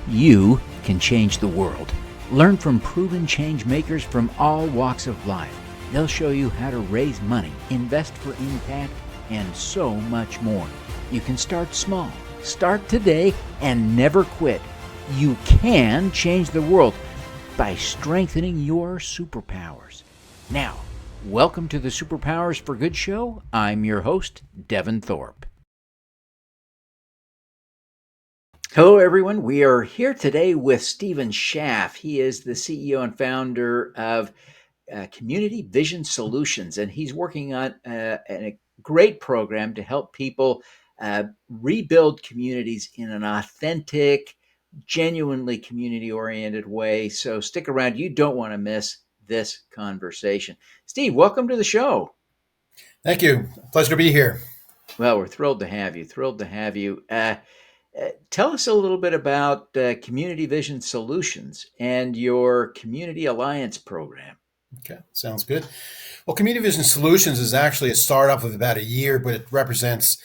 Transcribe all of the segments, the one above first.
You can change the world. Learn from proven change makers from all walks of life. They'll show you how to raise money, invest for impact, and so much more. You can start small. Start today and never quit. You can change the world by strengthening your superpowers. Now, welcome to the Superpowers for Good show. I'm your host, Devin Thorpe. Hello, everyone. We are here today with Stephen Shaff. He is the CEO and founder of Community Vision Solutions, and he's working on a great program to help people rebuild communities in an authentic, genuinely community-oriented way. So stick around. You don't want to miss this conversation. Steve, welcome to the show. Thank you. Pleasure to be here. Well, we're thrilled to have you. Tell us a little bit about Community Vision Solutions and your Community Alliance program. Okay, sounds good. Well, Community Vision Solutions is actually a startup of about a year, but it represents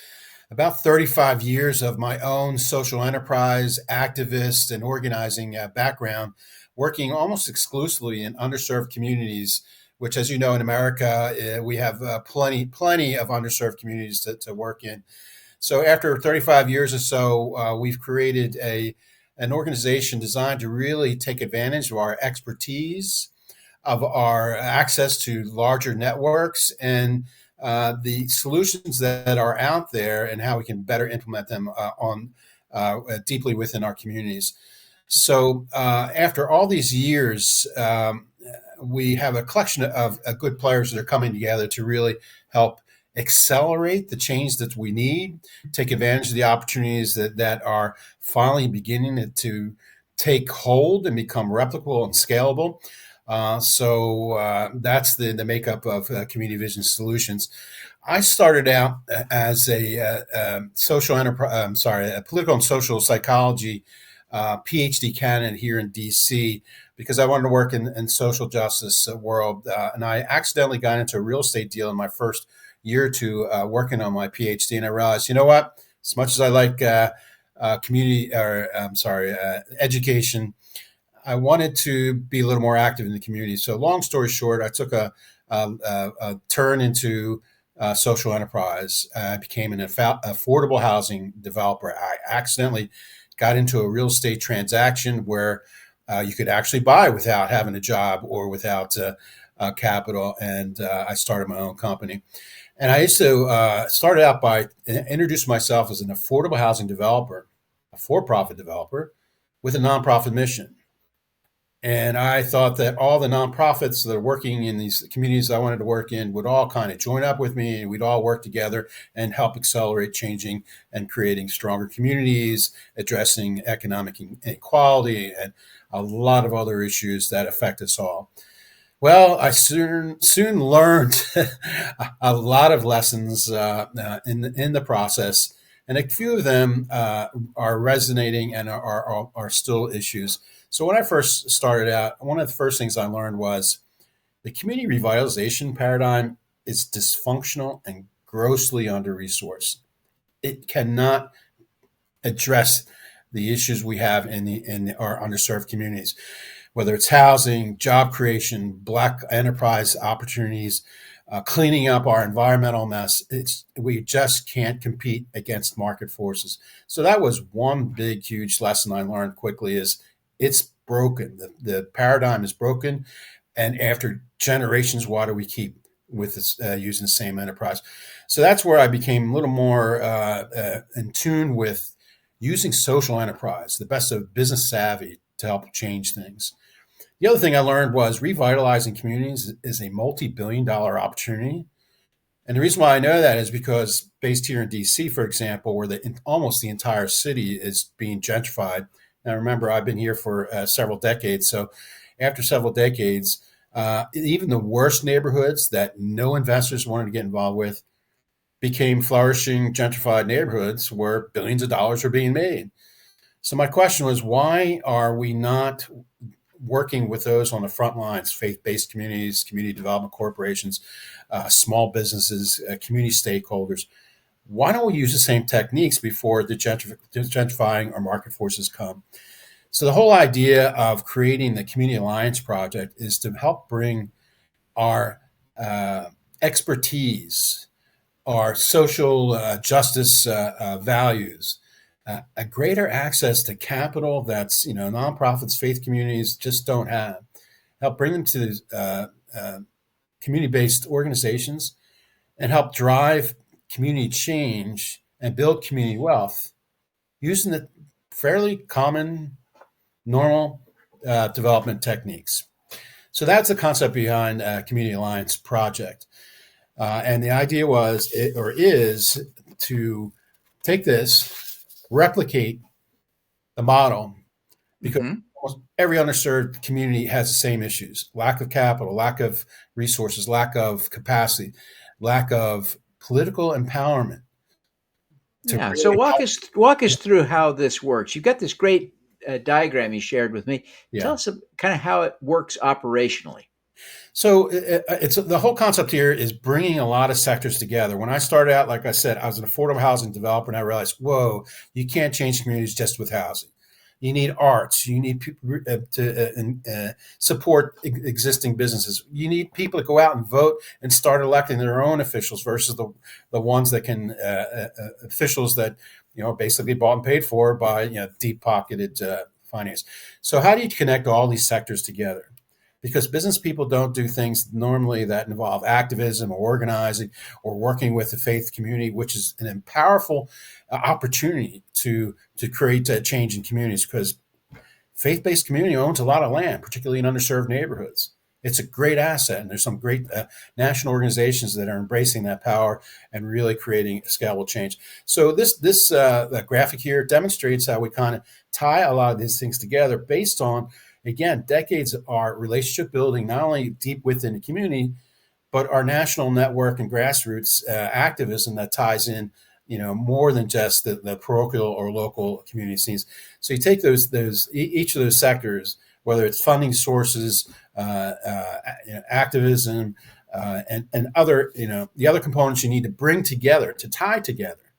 about 35 years of my own social enterprise, activist, and organizing background, working almost exclusively in underserved communities, which, as you know, in America, we have plenty of underserved communities to work in. So after 35 years or so, we've created an organization designed to really take advantage of our expertise, of our access to larger networks, and the solutions that are out there and how we can better implement them deeply within our communities. So after all these years, we have a collection of good players that are coming together to really help accelerate the change that we need, take advantage of the opportunities that are finally beginning to take hold and become replicable and scalable. So that's the makeup of Community Vision Solutions. I started out as a political and social psychology PhD candidate here in DC because I wanted to work in social justice world, and I accidentally got into a real estate deal in my first year or two working on my PhD, and I realized, you know what? As much as I like education, I wanted to be a little more active in the community. So, long story short, I took a turn into social enterprise. I became an affordable housing developer. I accidentally got into a real estate transaction where you could actually buy without having a job or without capital, and I started my own company. And I used to started out by introducing myself as an affordable housing developer, a for-profit developer with a nonprofit mission. And I thought that all the nonprofits that are working in these communities I wanted to work in would all kind of join up with me, and we'd all work together and help accelerate changing and creating stronger communities, addressing economic inequality, and a lot of other issues that affect us all. Well, I soon learned a lot of lessons in the process, and a few of them are resonating and are still issues. So when I first started out, one of the first things I learned was the community revitalization paradigm is dysfunctional and grossly under-resourced. It cannot address the issues we have in our underserved communities, whether it's housing, job creation, Black enterprise opportunities, cleaning up our environmental mess. We just can't compete against market forces. So that was one big, huge lesson I learned quickly is it's broken. The paradigm is broken. And after generations, why do we keep with this, using the same enterprise? So that's where I became a little more in tune with using social enterprise, the best of business savvy to help change things. The other thing I learned was revitalizing communities is a multi-billion-dollar opportunity. And the reason why I know that is because based here in DC, for example, where almost the entire city is being gentrified. Now, remember, I've been here for several decades. So after several decades, even the worst neighborhoods that no investors wanted to get involved with became flourishing, gentrified neighborhoods where billions of dollars are being made. So my question was, why are we not working with those on the front lines, faith-based communities, community development corporations, small businesses, community stakeholders? Why don't we use the same techniques before the gentrifying or market forces come? So the whole idea of creating the Community Alliance Project is to help bring our uh, expertise, our social justice values, a greater access to capital that's nonprofits, faith communities just don't have. Help bring them to uh, community-based organizations and help drive community change and build community wealth using the fairly common, normal development techniques. So that's the concept behind Community Alliance Project. And the idea was, or is, to take this, replicate the model, because Hmm. almost every underserved community has the same issues: lack of capital, lack of resources, lack of capacity, lack of political empowerment to Yeah. So really help. walk us through how this works. You've got this great diagram you shared with me. Tell Yeah. us kind of how it works operationally. So it's the whole concept here is bringing a lot of sectors together. When I started out, like I said, I was an affordable housing developer, and I realized, whoa, you can't change communities just with housing. You need arts. You need people to support existing businesses. You need people to go out and vote and start electing their own officials versus the ones that can officials that basically bought and paid for by deep pocketed finance. So how do you connect all these sectors together? Because business people don't do things normally that involve activism or organizing or working with the faith community, which is an powerful opportunity to create change in communities. Because faith-based community owns a lot of land, particularly in underserved neighborhoods. It's a great asset, and there's some great national organizations that are embracing that power and really creating scalable change. So this graphic here demonstrates how we kind of tie a lot of these things together based on, again, decades of our relationship building, not only deep within the community, but our national network and grassroots activism that ties in, more than just the parochial or local community scenes. So you take each of those sectors, whether it's funding sources, activism, and other, the other components you need to bring together to tie together.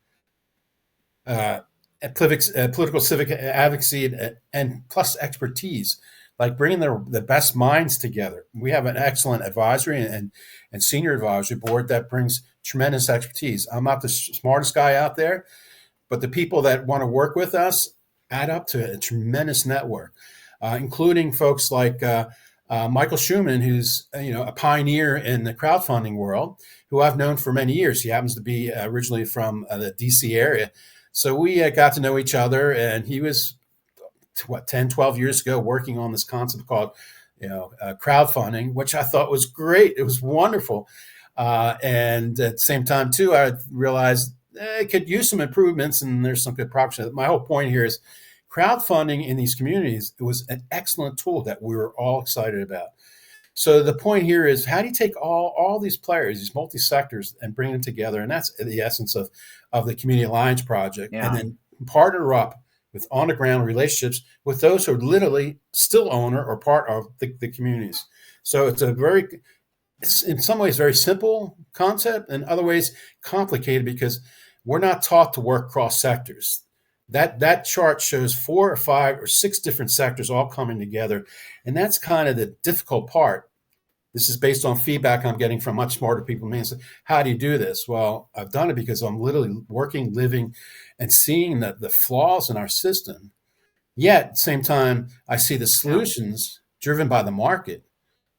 Uh, Political civic advocacy and plus expertise, like bringing the best minds together. We have an excellent advisory and senior advisory board that brings tremendous expertise. I'm not the smartest guy out there, but the people that want to work with us add up to a tremendous network, including folks like Michael Schumann, who's a pioneer in the crowdfunding world, who I've known for many years. He happens to be originally from the DC area. So we got to know each other, and he was, 10, 12 years ago working on this concept called, crowdfunding, which I thought was great. It was wonderful. And at the same time, too, I realized it could use some improvements, and there's some good progress. My whole point here is crowdfunding in these communities. It was an excellent tool that we were all excited about. So the point here is, how do you take all these players, these multi sectors, and bring them together? And that's the essence of the Community Alliance Project, and Yeah. then partner up with on the ground relationships with those who are literally still owner or part of the communities. So it's in some ways very simple concept, and other ways complicated, because we're not taught to work cross sectors. That chart shows 4 or 5 or 6 different sectors all coming together, and that's kind of the difficult part. This is based on feedback I'm getting from much smarter people than me. So how do you do this? Well, I've done it because I'm literally working, living, and seeing the flaws in our system. Yet at the same time, I see the Yeah. solutions driven by the market.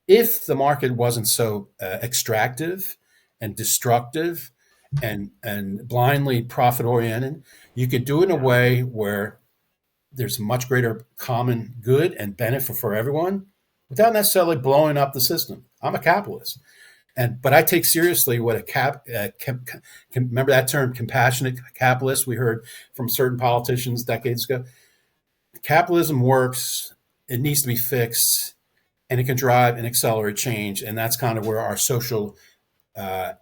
If the market wasn't so extractive and destructive and blindly profit oriented, you could do it in a Yeah. way where there's a much greater common good and benefit for everyone without necessarily blowing up the system. I'm a capitalist, but I take seriously what remember that term, compassionate capitalist, we heard from certain politicians decades ago. Capitalism works. It needs to be fixed, and it can drive and accelerate change. And that's kind of where our social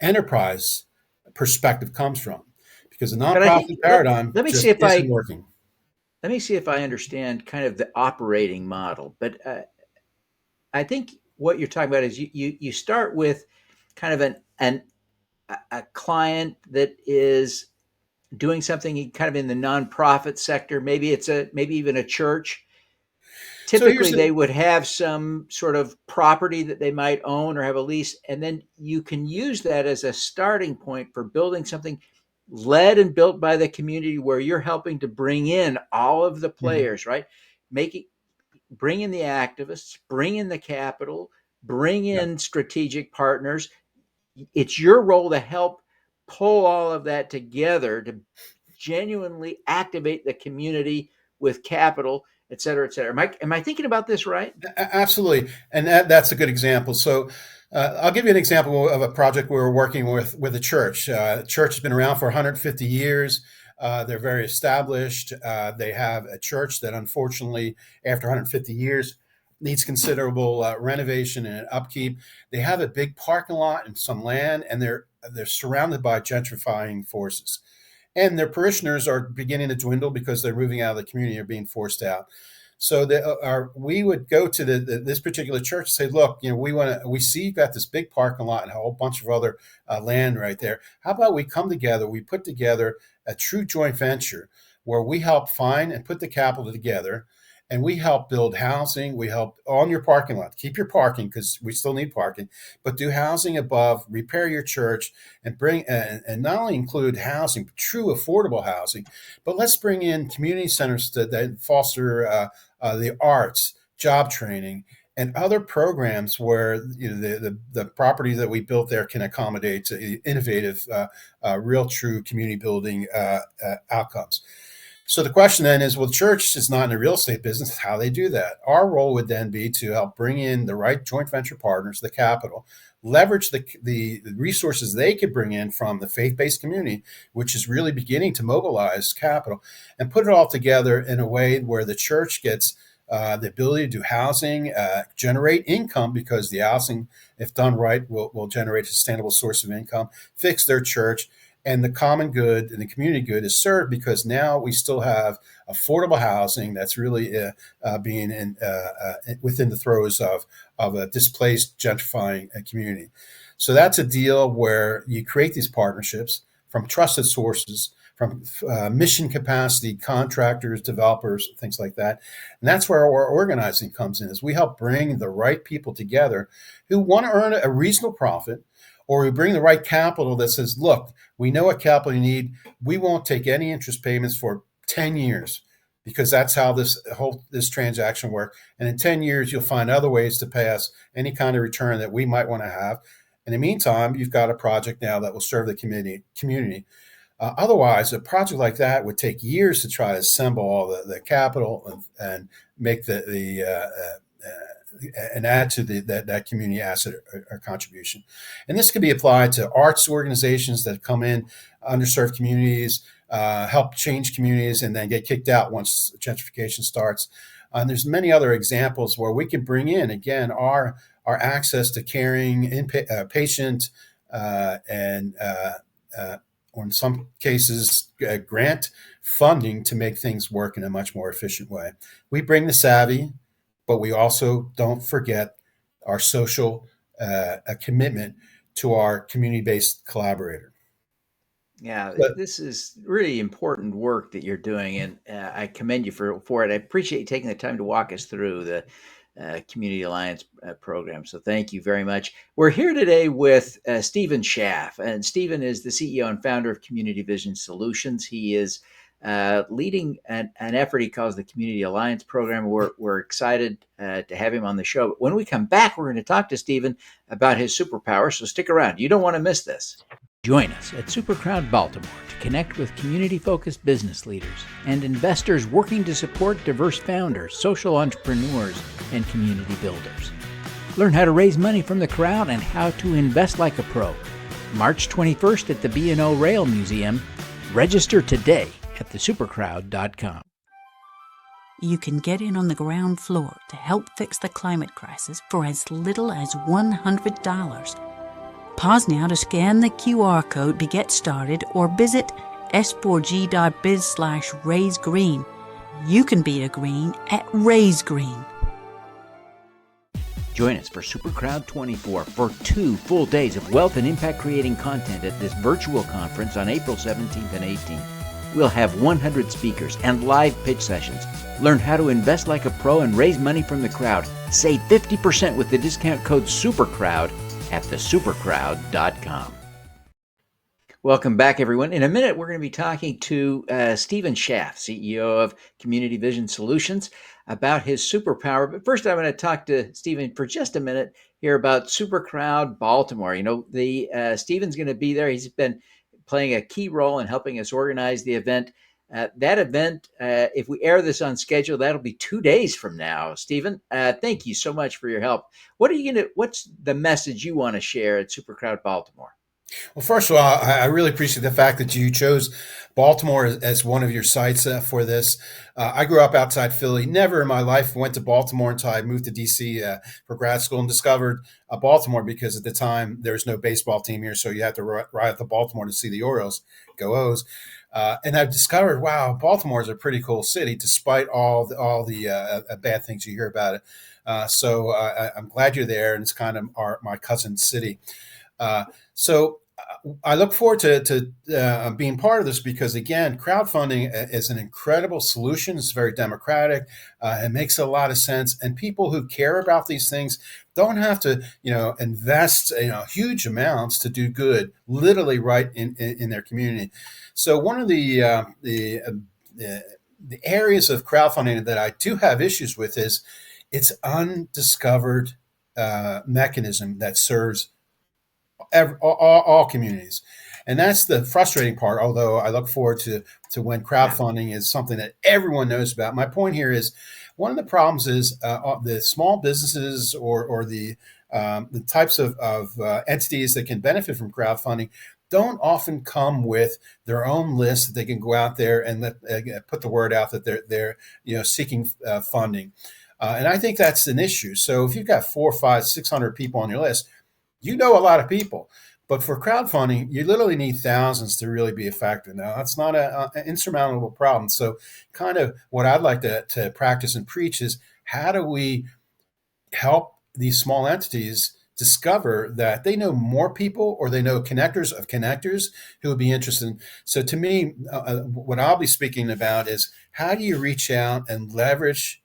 enterprise perspective comes from, because the But I think nonprofit paradigm let me see just if isn't I working. let me see if I understand kind of the operating model. But I think what you're talking about is you start with kind of an a client that is doing something kind of in the nonprofit sector. Maybe it's maybe even a church, So Typically, here's they the would have some sort of property that they might own or have a lease, and then you can use that as a starting point for building something led and built by the community where you're helping to bring in all of the Mhm. players, right? Making Bring in the activists, bring in the capital, bring Yeah. in strategic partners. It's your role to help pull all of that together to genuinely activate the community with capital, et cetera, et cetera. Am I thinking about this right? Absolutely, and that's a good example. So, I'll give you an example of a project we were working with a church. Church has been around for 150 years. They're very established. They have a church that, unfortunately, after 150 years, needs considerable renovation and upkeep. They have a big parking lot and some land, and they're surrounded by gentrifying forces. And their parishioners are beginning to dwindle because they're moving out of the community or being forced out. So we would go to this particular church and say, look, we see you've got this big parking lot and a whole bunch of other land right there. How about we come together? We put together a true joint venture where we help find and put the capital together, and we help build housing. We help on your parking lot. Keep your parking because we still need parking, but do housing above, repair your church, and bring and not only include housing, but true affordable housing, but let's bring in community centers that foster the arts, job training, and other programs where the property that we built there can accommodate innovative, real, true community building outcomes. So the question then is, well, the church is not in the real estate business. How they do that? Our role would then be to help bring in the right joint venture partners, the capital, leverage the resources they could bring in from the faith-based community, which is really beginning to mobilize capital, and put it all together in a way where the church gets the ability to do housing, generate income, because the housing, if done right, will generate a sustainable source of income, fix their church, and the common good and the community good is served because now we still have affordable housing that's really being within the throes of a displaced, gentrifying community. So that's a deal where you create these partnerships from trusted sources, from mission capacity contractors, developers, things like that. And that's where our organizing comes in, is we help bring the right people together who want to earn a reasonable profit, or we bring the right capital that says, look, we know what capital you need. We won't take any interest payments for 10 years because that's how this transaction works. And in 10 years, you'll find other ways to pay us any kind of return that we might want to have. In the meantime, you've got a project now that will serve the community. Otherwise, a project like that would take years to try to assemble all the capital and make and add to that community asset or contribution. And this can be applied to arts organizations that come in, underserved communities, help change communities, and then get kicked out once gentrification starts. And there's many other examples where we can bring in, again, our access to caring patient and or in some cases, grant funding to make things work in a much more efficient way. We bring the savvy, but we also don't forget our social commitment to our community-based collaborator. Yeah, But this is really important work that you're doing, and I commend you for it. I appreciate you taking the time to walk us through the Community Alliance program. So thank you very much. We're here today with Stephen Shaff, and Stephen is the CEO and founder of Community Vision Solutions. He is leading an effort he calls the Community Alliance program. We're excited to have him on the show. But when we come back, we're going to talk to Stephen about his superpower. So stick around. You don't want to miss this. Join us at Supercrowd Baltimore to connect with community-focused business leaders and investors working to support diverse founders, social entrepreneurs, and community builders. Learn how to raise money from the crowd and how to invest like a pro. March 21st at the B&O Rail Museum. Register today at thesupercrowd.com. You can get in on the ground floor to help fix the climate crisis for as little as $100. Pause now to scan the QR code to get started or visit s4g.biz/raisegreen. You can beat a green at Raise Green. Join us for Supercrowd 24 for 2 full days of wealth and impact creating content at this virtual conference on April 17th and 18th. We'll have 100 speakers and live pitch sessions Learn how to invest like a pro and raise money from the crowd. Save 50% with the discount code SUPERCROWD at thesupercrowd.com. Welcome back, everyone. In a minute, we're going to be talking to Stephen Shaff, CEO of Community Vision Solutions, about his superpower. But first, I'm going to talk to Stephen for just a minute here about Supercrowd Baltimore. You know, Stephen's going to be there. He's been playing a key role in helping us organize the event. That event, if we air this on schedule, that'll be 2 days from now. Stephen, thank you so much for your help. What's the message you want to share at Supercrowd Baltimore? Well, first of all, I really appreciate the fact that you chose Baltimore as one of your sites for this. I grew up outside Philly. Never in my life went to Baltimore until I moved to DC for grad school and discovered Baltimore because at the time there was no baseball team here, so you had to ride out to Baltimore to see the Orioles. Go O's! And I've discovered, wow, Baltimore is a pretty cool city, despite all the bad things you hear about it. So I'm glad you're there, and it's kind of my cousin city. So I look forward to being part of this because, again, crowdfunding is an incredible solution. It's very democratic. It makes a lot of sense. And people who care about these things don't have to, invest, huge amounts to do good, literally right in their community. So one of the areas of crowdfunding that I do have issues with is its undiscovered mechanism that serves all communities. And that's the frustrating part, although I look forward to when crowdfunding is something that everyone knows about. My point here is one of the problems is the small businesses or the types of entities that can benefit from crowdfunding don't often come with their own list that they can go out there and put the word out that they're seeking funding. And I think that's an issue. So if you've got 400, 500, 600 people on your list, a lot of people, but for crowdfunding, you literally need thousands to really be effective. Now, that's not an insurmountable problem. So kind of what I'd like to practice and preach is how do we help these small entities discover that they know more people or they know connectors of connectors who would be interested. So to me, what I'll be speaking about is how do you reach out and leverage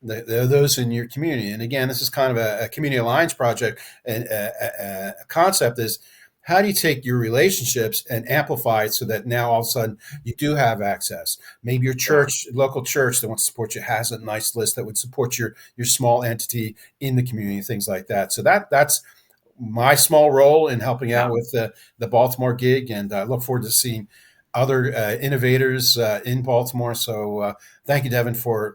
those in your community. And again, this is kind of a community alliance project. And a concept is how do you take your relationships and amplify it so that now all of a sudden you do have access? Maybe your church, local church that wants to support you has a nice list that would support your small entity in the community, things like that. So that's my small role in helping out with the Baltimore gig. And I look forward to seeing other innovators in Baltimore. So thank you, Devin, for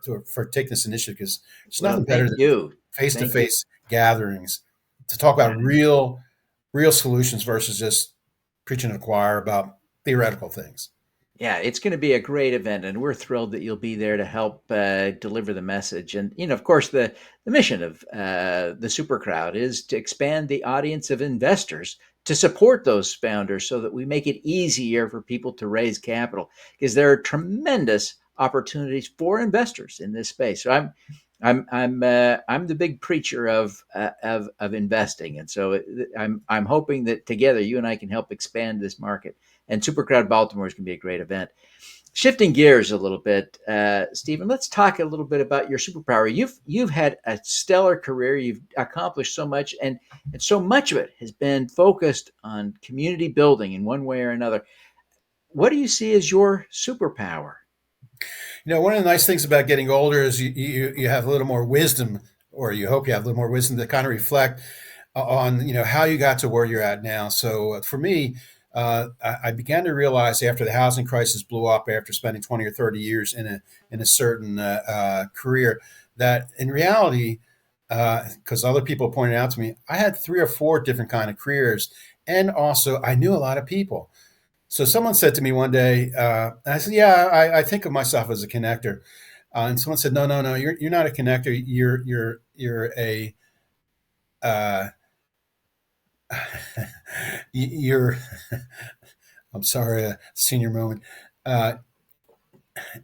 taking this initiative because it's nothing better than face-to-face gatherings to talk about real solutions versus just preaching to the choir about theoretical things. Yeah, it's going to be a great event, and we're thrilled that you'll be there to help deliver the message. And, of course, the mission of the Super Crowd is to expand the audience of investors to support those founders so that we make it easier for people to raise capital, because there are tremendous opportunities for investors in this space. So I'm the big preacher of investing, and so I'm hoping that together you and I can help expand this market. And Supercrowd Baltimore is going to be a great event. Shifting gears a little bit, Stephen, let's talk a little bit about your superpower. You've had a stellar career. You've accomplished so much, and so much of it has been focused on community building in one way or another. What do you see as your superpower? One of the nice things about getting older is you have a little more wisdom, or you hope you have a little more wisdom to kind of reflect on how you got to where you're at now. So for me, I began to realize after the housing crisis blew up, after spending 20 or 30 years in a certain career, that in reality, because other people pointed out to me, I had 3 or 4 different kind of careers, and also I knew a lot of people. So someone said to me one day, and I said, "Yeah, I think of myself as a connector." And someone said, "No, you're not a connector. You're a you're." I'm sorry, senior moment.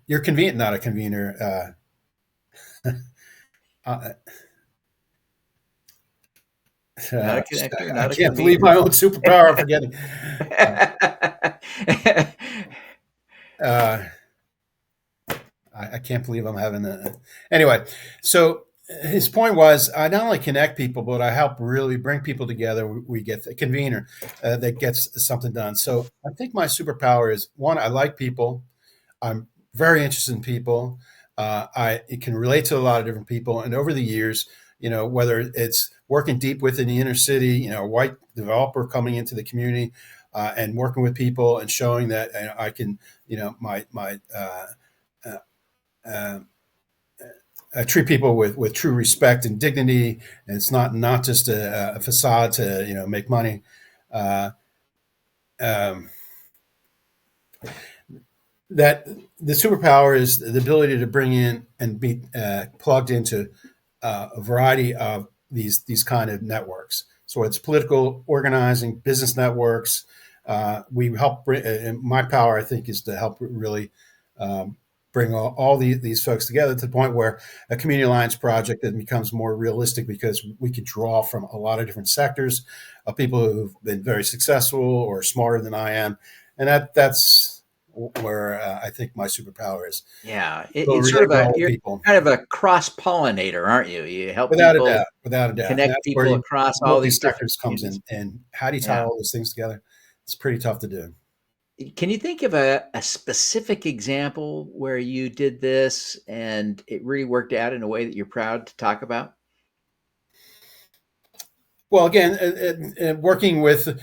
You're convenient, not a convener. Not a connector, not I a can't believe my own superpower. I'm forgetting. I can't believe I'm having a anyway. So his point was, I not only connect people, but I help really bring people together. We get a convener that gets something done. So I think my superpower is one, I like people. I'm very interested in people. I can relate to a lot of different people, and over the years, whether it's working deep within the inner city, a white developer coming into the community and working with people and showing that I can, my uh, uh, treat people with true respect and dignity, and it's not just a facade to make money. Uh, um, that the superpower is the ability to bring in and be plugged into a variety of these kind of networks. So it's political organizing, business networks. We help bring, and my power, I think, is to help really um, bring all these folks together to the point where a community alliance project then becomes more realistic because we can draw from a lot of different sectors of people who've been very successful or smarter than I am, and that's where I think my superpower is. Yeah, So it's sort relate of to a all the you're people, kind of a cross pollinator, aren't you? You help without a people doubt, without a doubt. And connect that's where people across all these different multi-sectors comes communities. in. And how do you tie Yeah. all those things together? It's pretty tough to do. Can you think of a specific example where you did this and it really worked out in a way that you're proud to talk about? Well, again, working with,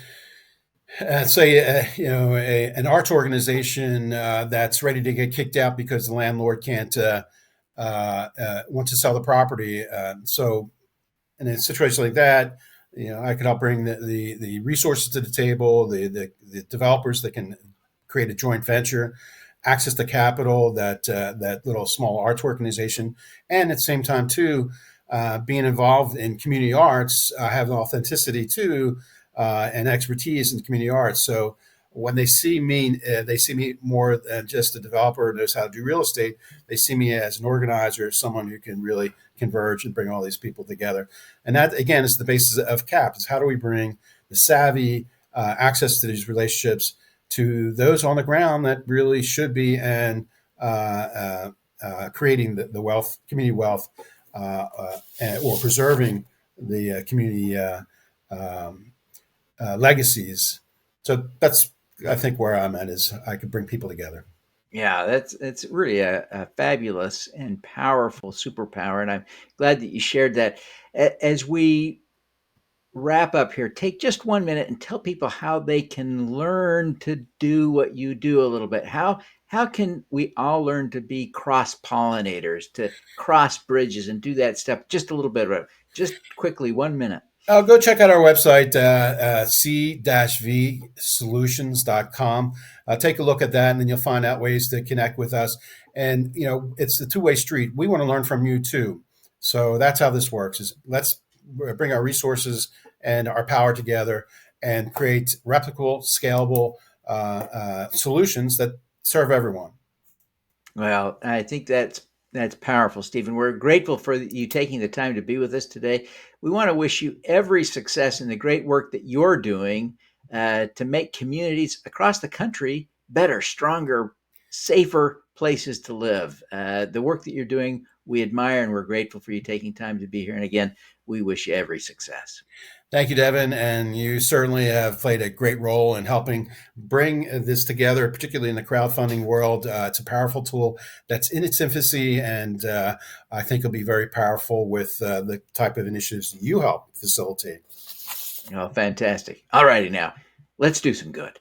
say, an arts organization that's ready to get kicked out because the landlord can't want to sell the property. So in a situation like that, I could help bring the resources to the table, the developers that can create a joint venture, access to capital that little small arts organization, and at the same time too, being involved in community arts, have an authenticity too, and expertise in community arts. So when they see me more than just a developer who knows how to do real estate. They see me as an organizer, someone who can really converge and bring all these people together. And that, again, is the basis of CAP: is how do we bring the savvy access to these relationships to those on the ground that really should be and creating the wealth, community wealth, or preserving the community um, legacies. So that's, I think, where I'm at is I could bring people together. Yeah, that's really a fabulous and powerful superpower, and I'm glad that you shared that. As we wrap up here, take just 1 minute and tell people how they can learn to do what you do a little bit. How can we all learn to be cross pollinators, to cross bridges and do that stuff? Just a little bit of it. Just quickly, 1 minute. Go check out our website, c-vsolutions.com. Take a look at that, and then you'll find out ways to connect with us. And, it's a two-way street. We want to learn from you, too. So that's how this works, is let's bring our resources and our power together and create replicable, scalable solutions that serve everyone. Well, I think that's powerful, Stephen. We're grateful for you taking the time to be with us today. We want to wish you every success in the great work that you're doing to make communities across the country better, stronger, safer places to live. The work that you're doing, we admire, and we're grateful for you taking time to be here. And again, we wish you every success. Thank you, Devin. And you certainly have played a great role in helping bring this together, particularly in the crowdfunding world. It's a powerful tool that's in its infancy, and I think it'll be very powerful with the type of initiatives you help facilitate. Oh, fantastic. All righty now, let's do some good.